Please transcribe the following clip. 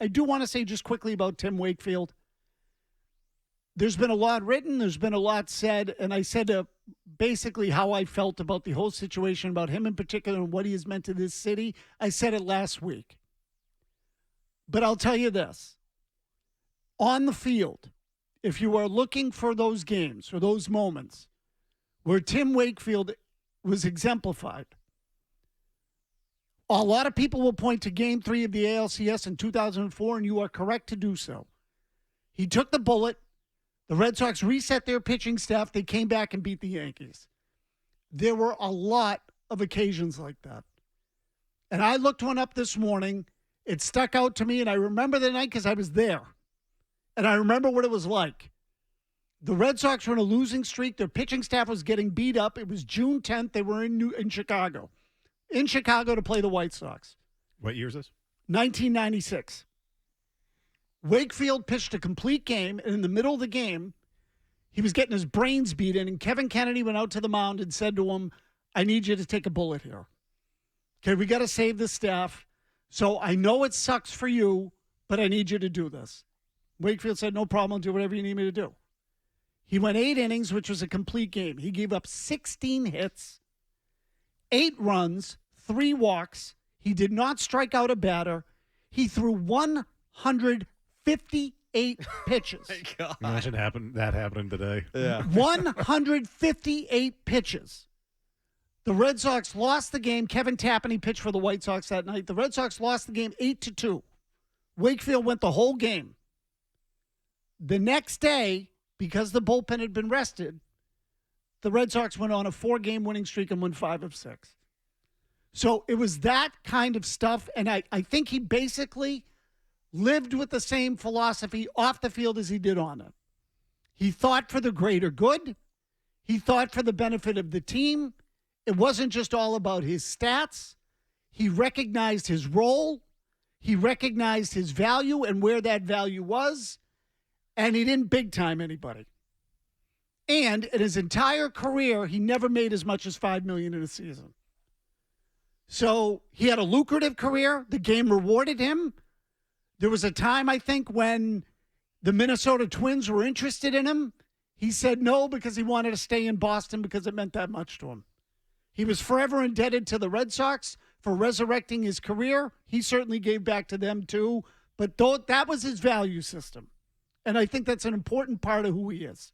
I do want to say just quickly about Tim Wakefield. There's been a lot written. There's been a lot said. And I said basically how I felt about the whole situation, about him in particular and what he has meant to this city. I said it last week. But I'll tell you this. On the field, if you are looking for those games or those moments where Tim Wakefield was exemplified, a lot of people will point to Game 3 of the ALCS in 2004, and you are correct to do so. He took the bullet. The Red Sox reset their pitching staff. They came back and beat the Yankees. There were a lot of occasions like that. And I looked one up this morning. It stuck out to me, and I remember the night because I was there. And I remember what it was like. The Red Sox were in a losing streak. Their pitching staff was getting beat up. It was June 10th. They were in Chicago. In Chicago to play the White Sox. What year is this? 1996. Wakefield pitched a complete game, and in the middle of the game, he was getting his brains beaten, and Kevin Kennedy went out to the mound and said to him, I need you to take a bullet here. Okay, we got to save the staff. So I know it sucks for you, but I need you to do this. Wakefield said, no problem, I'll do whatever you need me to do. He went 8 innings, which was a complete game. He gave up 16 hits, 8 runs, 3 walks. He did not strike out a batter. He threw 158 pitches. Imagine that happening today. Yeah. 158 pitches. The Red Sox lost the game. Kevin Tapani pitched for the White Sox that night. The Red Sox lost the game 8-2. Wakefield went the whole game. The next day, because the bullpen had been rested, the Red Sox went on a 4-game winning streak and won 5 of 6. So it was that kind of stuff, and I think he basically lived with the same philosophy off the field as he did on it. He thought for the greater good. He thought for the benefit of the team. It wasn't just all about his stats. He recognized his role. He recognized his value and where that value was, and he didn't big-time anybody. And in his entire career, he never made as much as $5 million in a season. So he had a lucrative career. The game rewarded him. There was a time, I think, when the Minnesota Twins were interested in him. He said no because he wanted to stay in Boston because it meant that much to him. He was forever indebted to the Red Sox for resurrecting his career. He certainly gave back to them too. But that was his value system. And I think that's an important part of who he is.